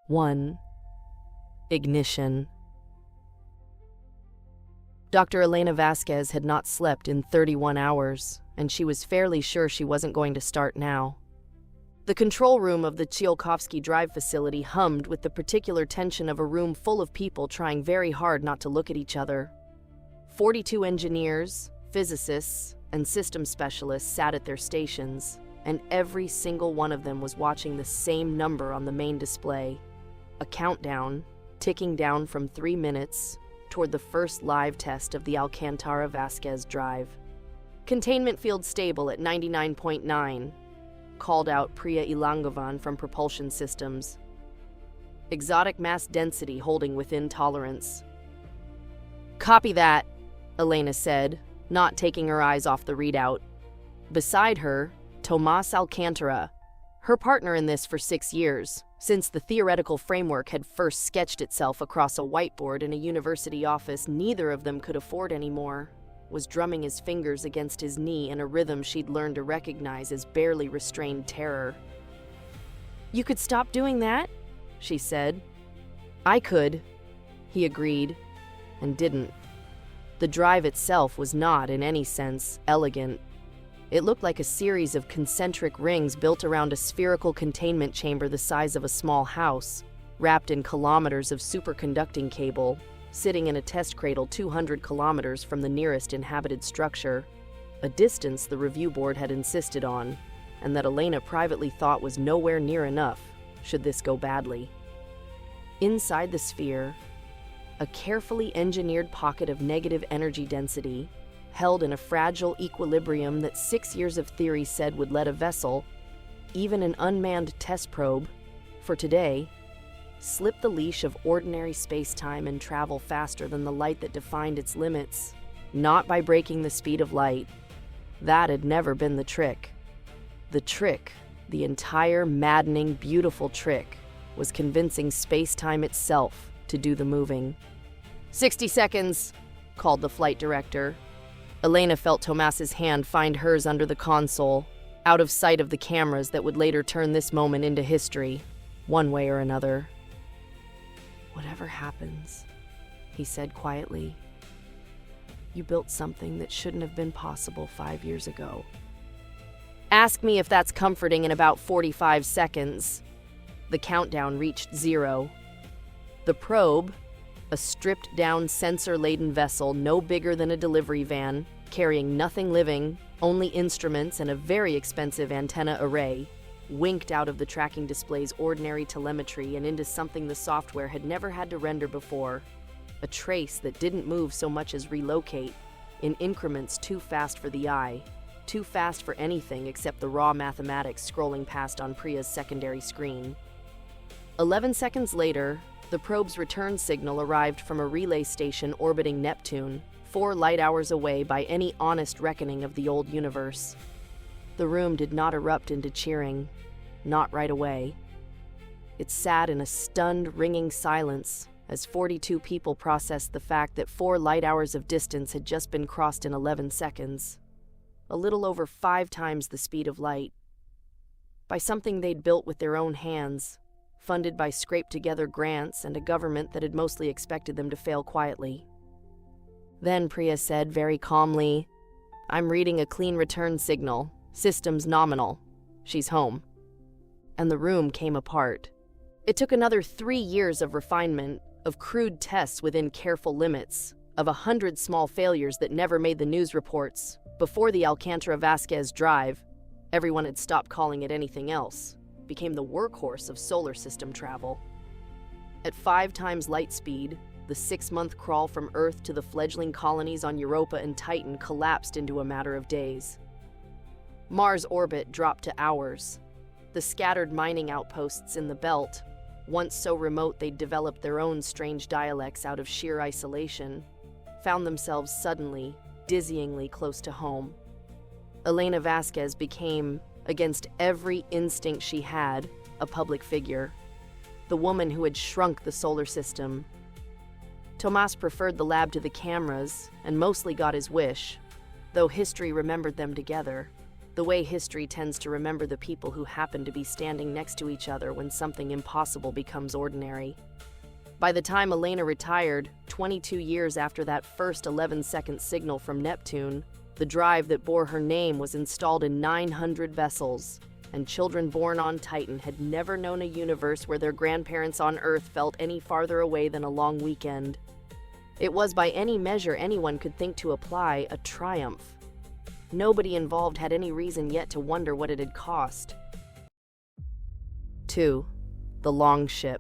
1. Ignition. Dr. Elena Vasquez had not slept in 31 hours, and she was fairly sure she wasn't going to start now. The control room of the Tsiolkovsky Drive facility hummed with the particular tension of a room full of people trying very hard not to look at each other. 42 engineers, physicists, and system specialists sat at their stations, and every single one of them was watching the same number on the main display. A countdown, ticking down from 3 minutes toward the first live test of the Alcantara Vasquez drive. Containment field stable at 99.9, called out Priya Ilangovan from Propulsion Systems. Exotic mass density holding within tolerance. Copy that, Elena said, not taking her eyes off the readout. Beside her, Tomas Alcantara, her partner in this for 6 years, since the theoretical framework had first sketched itself across a whiteboard in a university office neither of them could afford anymore, was drumming his fingers against his knee in a rhythm she'd learned to recognize as barely restrained terror. "You could stop doing that?" she said. "I could," he agreed, and didn't. The drive itself was not, in any sense, elegant. It looked like a series of concentric rings built around a spherical containment chamber the size of a small house, wrapped in kilometers of superconducting cable, sitting in a test cradle 200 kilometers from the nearest inhabited structure, a distance the review board had insisted on, and that Elena privately thought was nowhere near enough, should this go badly. Inside the sphere, a carefully engineered pocket of negative energy density, held in a fragile equilibrium that 6 years of theory said would let a vessel, even an unmanned test probe, for today, slip the leash of ordinary space-time and travel faster than the light that defined its limits, not by breaking the speed of light. That had never been the trick. The trick, the entire maddening, beautiful trick, was convincing space-time itself to do the moving. 60 seconds, called the flight director. Elena felt Tomas's hand find hers under the console, out of sight of the cameras that would later turn this moment into history, one way or another. "Whatever happens," he said quietly, "you built something that shouldn't have been possible 5 years ago." "Ask me if that's comforting in about 45 seconds. The countdown reached 0. The probe, a stripped-down, sensor-laden vessel no bigger than a delivery van, carrying nothing living, only instruments and a very expensive antenna array, winked out of the tracking display's ordinary telemetry and into something the software had never had to render before, a trace that didn't move so much as relocate, in increments too fast for the eye, too fast for anything except the raw mathematics scrolling past on Priya's secondary screen. 11 seconds later, the probe's return signal arrived from a relay station orbiting Neptune, 4 light hours away by any honest reckoning of the old universe. The room did not erupt into cheering, not right away. It sat in a stunned, ringing silence as 42 people processed the fact that 4 light hours of distance had just been crossed in 11 seconds, a little over 5 times the speed of light, by something they'd built with their own hands, funded by scraped-together grants and a government that had mostly expected them to fail quietly. Then Priya said very calmly, "I'm reading a clean return signal. Systems nominal. She's home." And the room came apart. It took another 3 years of refinement, of crude tests within careful limits, of 100 small failures that never made the news reports, before the Alcantara Vasquez drive, everyone had stopped calling it anything else, became the workhorse of solar system travel. At 5 times light speed, the 6-month crawl from Earth to the fledgling colonies on Europa and Titan collapsed into a matter of days. Mars' orbit dropped to hours. The scattered mining outposts in the belt, once so remote they'd developed their own strange dialects out of sheer isolation, found themselves suddenly, dizzyingly close to home. Elena Vasquez became, against every instinct she had, a public figure, the woman who had shrunk the solar system. Tomas preferred the lab to the cameras and mostly got his wish, though history remembered them together. the way history tends to remember the people who happen to be standing next to each other when something impossible becomes ordinary. By the time Elena retired, 22 years after that first 11-second signal from Neptune, the drive that bore her name was installed in 900 vessels, and children born on Titan had never known a universe where their grandparents on Earth felt any farther away than a long weekend. It was, by any measure anyone could think to apply, a triumph. Nobody involved had any reason yet to wonder what it had cost. 2. The Longship.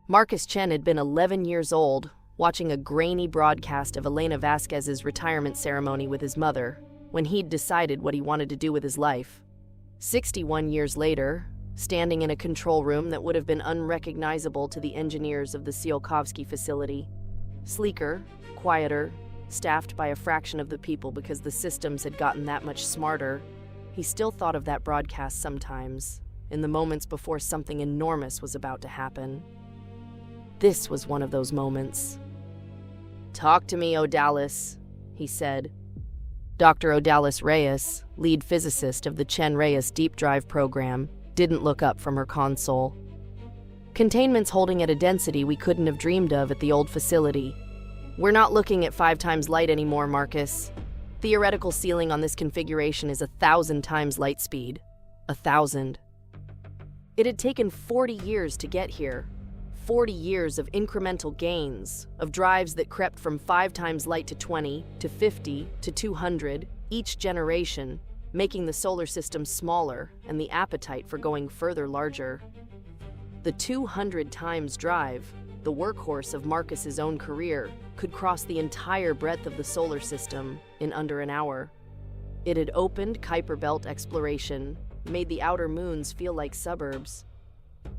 Marcus Chen had been 11 years old, watching a grainy broadcast of Elena Vasquez's retirement ceremony with his mother, when he'd decided what he wanted to do with his life. 61 years later, standing in a control room that would have been unrecognizable to the engineers of the Tsiolkovsky facility. Sleeker, quieter, staffed by a fraction of the people because the systems had gotten that much smarter, he still thought of that broadcast sometimes, in the moments before something enormous was about to happen. This was one of those moments. "Talk to me, Odalis," he said. Dr. Odalis Reyes, lead physicist of the Chen Reyes Deep Drive program, didn't look up from her console. "Containment's holding at a density we couldn't have dreamed of at the old facility. We're not looking at 5 times light anymore, Marcus. Theoretical ceiling on this configuration is 1,000 times light speed. 1,000. It had taken 40 years to get here. 40 years of incremental gains, of drives that crept from 5 times light to 20, to 50, to 200, each generation, making the solar system smaller and the appetite for going further larger. The 200 times drive, the workhorse of Marcus's own career, could cross the entire breadth of the solar system in under an hour. It had opened Kuiper Belt exploration, made the outer moons feel like suburbs.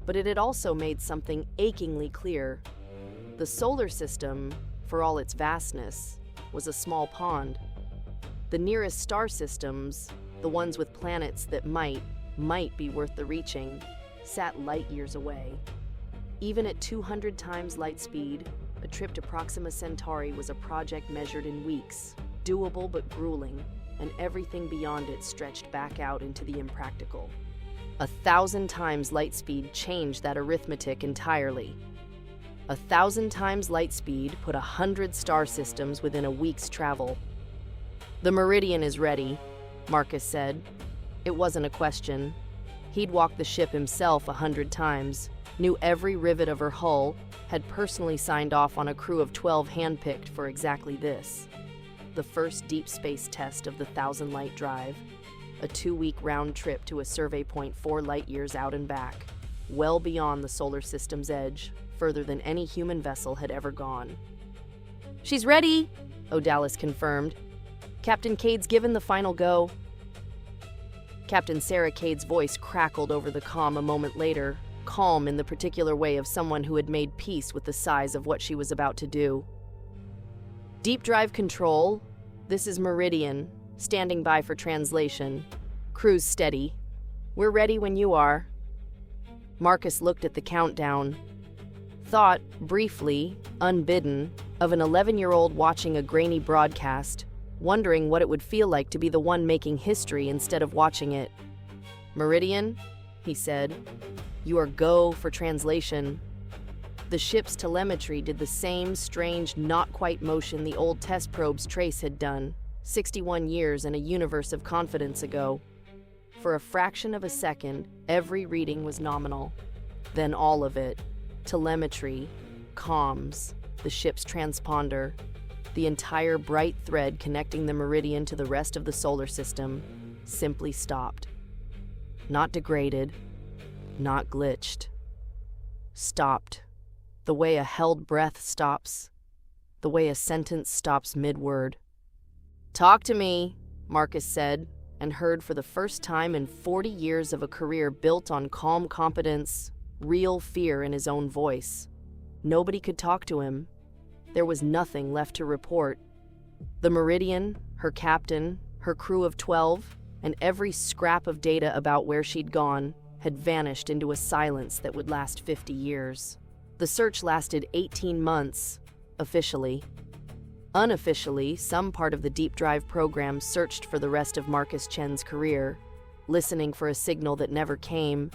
But it had also made something achingly clear. The solar system, for all its vastness, was a small pond. The nearest star systems, the ones with planets that might be worth the reaching, sat light years away. Even at 200 times light speed, a trip to Proxima Centauri was a project measured in weeks, doable but grueling, and everything beyond it stretched back out into the impractical. 1,000 times light speed changed that arithmetic entirely. 1,000 times light speed put 100 star systems within a week's travel. "The Meridian is ready," Marcus said. It wasn't a question. He'd walked the ship himself 100 times, knew every rivet of her hull, had personally signed off on a crew of 12 handpicked for exactly this. The first deep space test of the 1,000-light drive. A 2-week round trip to a survey point 4 light-years out and back, well beyond the solar system's edge, further than any human vessel had ever gone. "She's ready," Odalis confirmed. "Captain Cade's given the final go." Captain Sarah Cade's voice crackled over the comm a moment later, calm in the particular way of someone who had made peace with the size of what she was about to do. "Deep drive control, this is Meridian. Standing by for translation. Cruise steady. We're ready when you are." Marcus looked at the countdown. Thought, briefly, unbidden, of an 11-year-old watching a grainy broadcast, wondering what it would feel like to be the one making history instead of watching it. "Meridian," he said, "you are go for translation." The ship's telemetry did the same strange, not-quite motion the old test probe's trace had done. 61 years and a universe of confidence ago. For a fraction of a second, every reading was nominal. Then all of it, telemetry, comms, the ship's transponder, the entire bright thread connecting the Meridian to the rest of the solar system, simply stopped. Not degraded, not glitched. Stopped. The way a held breath stops. The way a sentence stops mid-word. "Talk to me," Marcus said, and heard for the first time in 40 years of a career built on calm competence, real fear in his own voice. Nobody could talk to him. There was nothing left to report. The Meridian, her captain, her crew of 12, and every scrap of data about where she'd gone had vanished into a silence that would last 50 years. The search lasted 18 months, officially. Unofficially, some part of the deep drive program searched for the rest of Marcus Chen's career, listening for a signal that never came,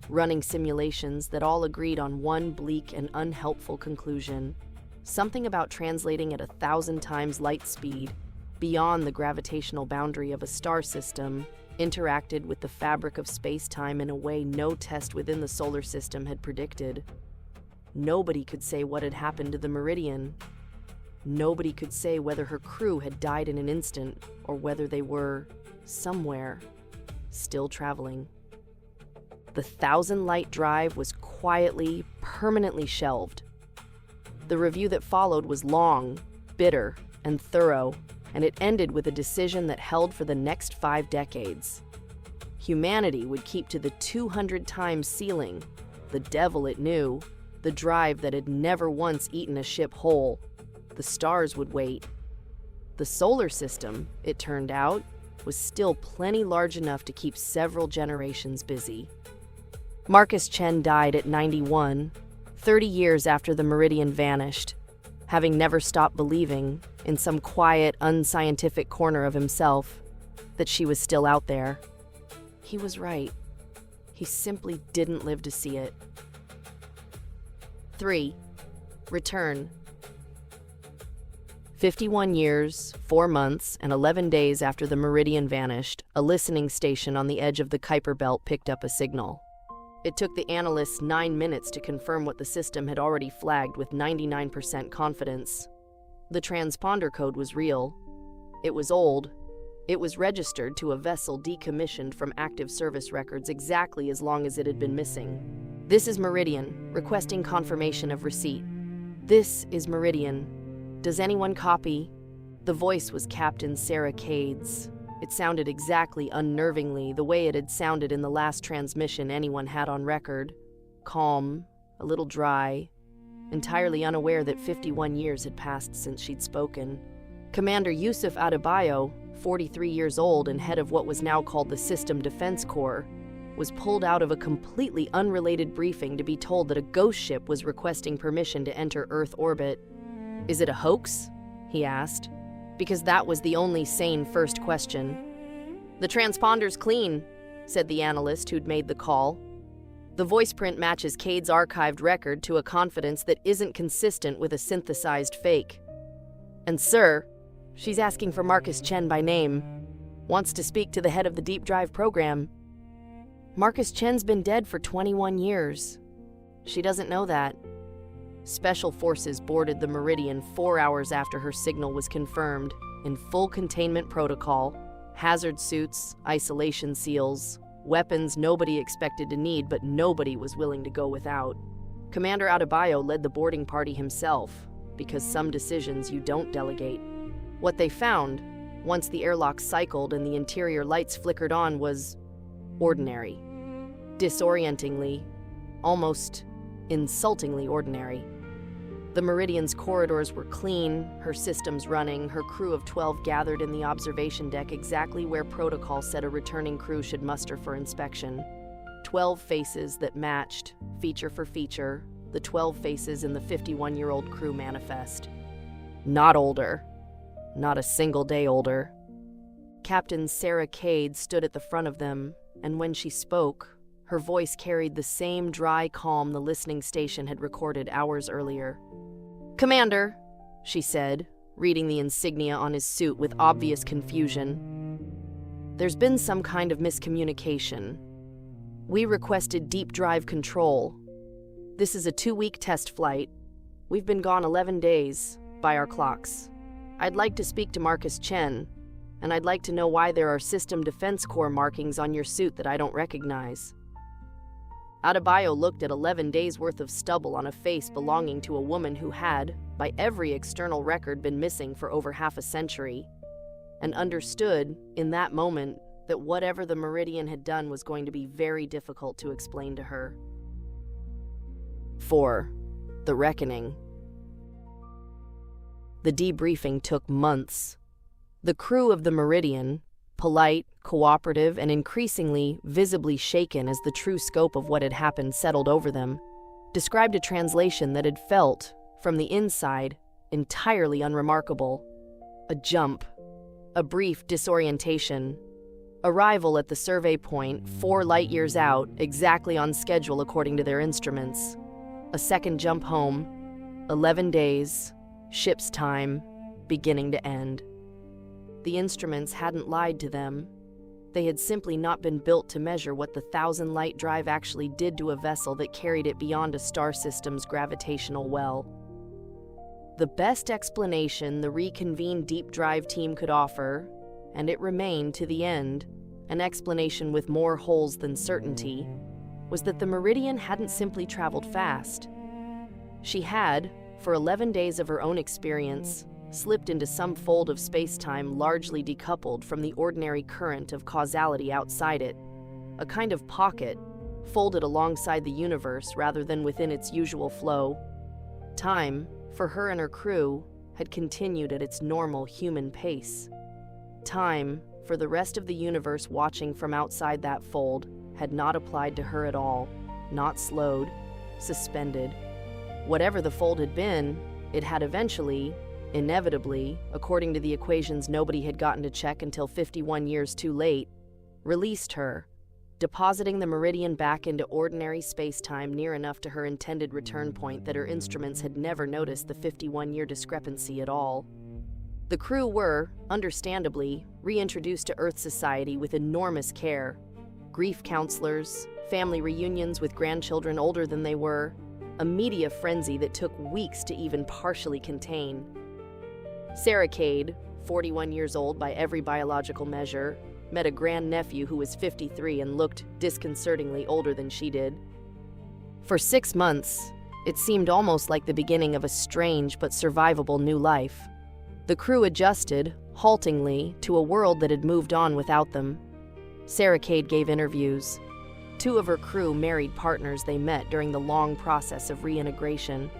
running simulations that all agreed on one bleak and unhelpful conclusion. Something about translating at 1,000 times light speed, beyond the gravitational boundary of a star system, interacted with the fabric of space-time in a way no test within the solar system had predicted. Nobody could say what had happened to the Meridian. Nobody could say whether her crew had died in an instant or whether they were, somewhere, still traveling. The 1,000-light drive was quietly, permanently shelved. The review that followed was long, bitter, and thorough, and it ended with a decision that held for the next 5 decades. Humanity would keep to the 200-time ceiling, the devil it knew, the drive that had never once eaten a ship whole. The stars would wait. The solar system, it turned out, was still plenty large enough to keep several generations busy. Marcus Chen died at 91, 30 years after the Meridian vanished, having never stopped believing, in some quiet, unscientific corner of himself, that she was still out there. He was right. He simply didn't live to see it. 3. Return. 51 years, 4 months, and 11 days after the Meridian vanished, a listening station on the edge of the Kuiper Belt picked up a signal. It took the analysts 9 minutes to confirm what the system had already flagged with 99% confidence. The transponder code was real. It was old. It was registered to a vessel decommissioned from active service records exactly as long as it had been missing. This is Meridian, requesting confirmation of receipt. This is Meridian. Does anyone copy? The voice was Captain Sarah Cade's. It sounded exactly unnervingly the way it had sounded in the last transmission anyone had on record. Calm, a little dry, entirely unaware that 51 years had passed since she'd spoken. Commander Yusuf Adebayo, 43 years old and head of what was now called the System Defense Corps, was pulled out of a completely unrelated briefing to be told that a ghost ship was requesting permission to enter Earth orbit. "Is it a hoax?" he asked, because that was the only sane first question. "The transponder's clean," said the analyst who'd made the call. The voice print matches Cade's archived record to a confidence that isn't consistent with a synthesized fake. "And sir, she's asking for Marcus Chen by name. Wants to speak to the head of the deep drive program." Marcus Chen's been dead for 21 years. She doesn't know that. Special forces boarded the Meridian 4 hours after her signal was confirmed, in full containment protocol, hazard suits, isolation seals, weapons nobody expected to need but nobody was willing to go without. Commander Adebayo led the boarding party himself, because some decisions you don't delegate. What they found, once the airlock cycled and the interior lights flickered on, was ordinary. Disorientingly, almost insultingly ordinary. The Meridian's corridors were clean, her systems running, her crew of 12 gathered in the observation deck exactly where protocol said a returning crew should muster for inspection. 12 faces that matched, feature for feature, the 12 faces in the 51-year-old crew manifest. Not older. Not a single day older. Captain Sarah Cade stood at the front of them, and when she spoke, her voice carried the same dry calm the listening station had recorded hours earlier. "Commander," she said, reading the insignia on his suit with obvious confusion. "There's been some kind of miscommunication. We requested deep drive control. This is a 2-week test flight. We've been gone 11 days, by our clocks. I'd like to speak to Marcus Chen, and I'd like to know why there are System Defense Corps markings on your suit that I don't recognize." Adebayo looked at 11 days' worth of stubble on a face belonging to a woman who had, by every external record, been missing for over half a century, and understood, in that moment, that whatever the Meridian had done was going to be very difficult to explain to her. 4. The Reckoning. The debriefing took months. The crew of the Meridian, polite, cooperative, and increasingly visibly shaken as the true scope of what had happened settled over them, described a translation that had felt, from the inside, entirely unremarkable. A jump. A brief disorientation. Arrival at the survey point, 4 light-years out, exactly on schedule according to their instruments. A second jump home. 11 days. Ship's time. Beginning to end. The instruments hadn't lied to them. They had simply not been built to measure what the 1,000-light drive actually did to a vessel that carried it beyond a star system's gravitational well. The best explanation the reconvened deep drive team could offer, and it remained to the end, an explanation with more holes than certainty, was that the Meridian hadn't simply traveled fast. She had, for 11 days of her own experience, slipped into some fold of space-time largely decoupled from the ordinary current of causality outside it, a kind of pocket, folded alongside the universe rather than within its usual flow. Time, for her and her crew, had continued at its normal human pace. Time, for the rest of the universe watching from outside that fold, had not applied to her at all, not slowed, suspended. Whatever the fold had been, it had eventually, inevitably, according to the equations nobody had gotten to check until 51 years too late, released her, depositing the Meridian back into ordinary space-time near enough to her intended return point that her instruments had never noticed the 51-year discrepancy at all. The crew were, understandably, reintroduced to Earth society with enormous care. Grief counselors, family reunions with grandchildren older than they were, a media frenzy that took weeks to even partially contain. Sarah Cade, 41 years old by every biological measure, met a grandnephew who was 53 and looked disconcertingly older than she did. For 6 months, it seemed almost like the beginning of a strange but survivable new life. The crew adjusted, haltingly, to a world that had moved on without them. Sarah Cade gave interviews. 2 of her crew married partners they met during the long process of reintegration.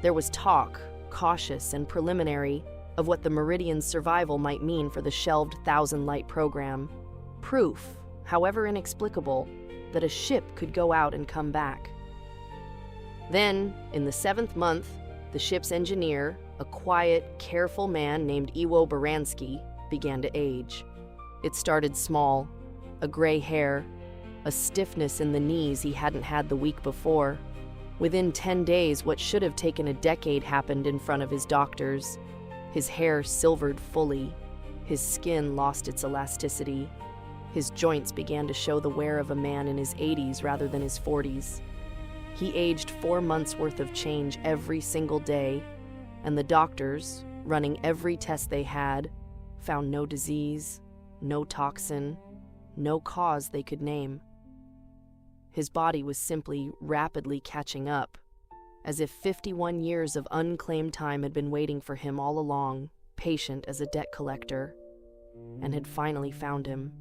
There was talk, cautious and preliminary, of what the Meridian's survival might mean for the shelved 1,000-light program. Proof, however inexplicable, that a ship could go out and come back. Then, in the 7th month, the ship's engineer, a quiet, careful man named Iwo Baransky, began to age. It started small, a gray hair, a stiffness in the knees he hadn't had the week before. Within 10 days, what should have taken a decade happened in front of his doctors. His hair silvered fully. His skin lost its elasticity. His joints began to show the wear of a man in his 80s rather than his 40s. He aged 4 months' worth of change every single day, and the doctors, running every test they had, found no disease, no toxin, no cause they could name. His body was simply rapidly catching up, as if 51 years of unclaimed time had been waiting for him all along, patient as a debt collector, and had finally found him.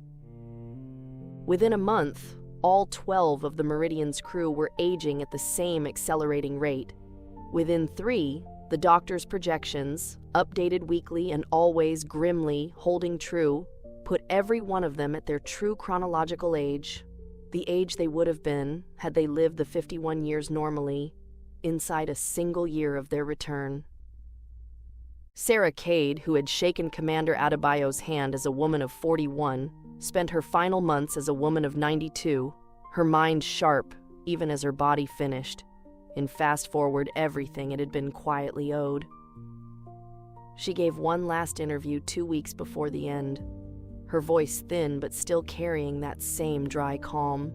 Within a month, all 12 of the Meridian's crew were aging at the same accelerating rate. Within 3, the doctor's projections, updated weekly and always grimly holding true, put every one of them at their true chronological age, the age they would have been had they lived the 51 years normally, inside a single year of their return. Sarah Cade, who had shaken Commander Adebayo's hand as a woman of 41, spent her final months as a woman of 92, her mind sharp, even as her body finished, in fast-forward everything it had been quietly owed. She gave one last interview 2 weeks before the end, her voice thin but still carrying that same dry calm.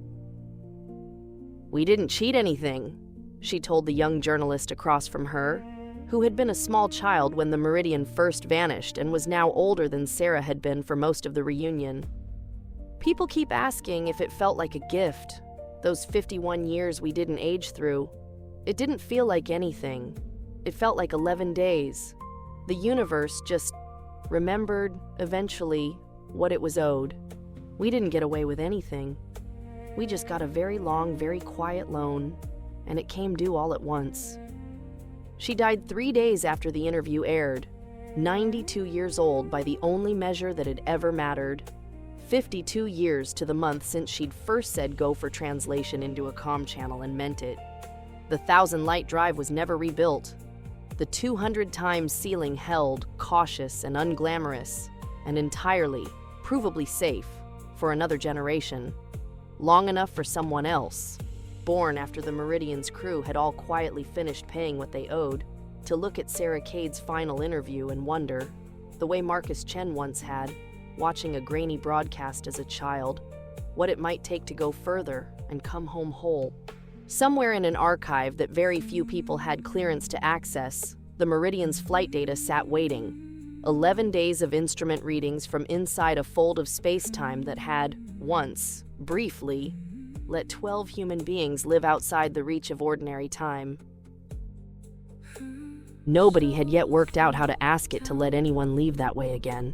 "We didn't cheat anything," she told the young journalist across from her, who had been a small child when the Meridian first vanished and was now older than Sarah had been for most of the reunion. "People keep asking if it felt like a gift, those 51 years we didn't age through. It didn't feel like anything. It felt like 11 days. The universe just remembered, eventually, what it was owed. We didn't get away with anything. We just got a very long, very quiet loan, and it came due all at once." She died 3 days after the interview aired, 92 years old by the only measure that had ever mattered. 52 years to the month since she'd first said go for translation into a comm channel and meant it. The 1,000-light drive was never rebuilt. The 200 times ceiling held, cautious and unglamorous, and entirely, provably safe, for another generation. Long enough for someone else, born after the Meridian's crew had all quietly finished paying what they owed, to look at Sarah Cade's final interview and wonder, the way Marcus Chen once had, watching a grainy broadcast as a child, what it might take to go further and come home whole. Somewhere in an archive that very few people had clearance to access, the Meridian's flight data sat waiting. 11 days of instrument readings from inside a fold of space-time that had, once, briefly, let 12 human beings live outside the reach of ordinary time. Nobody had yet worked out how to ask it to let anyone leave that way again.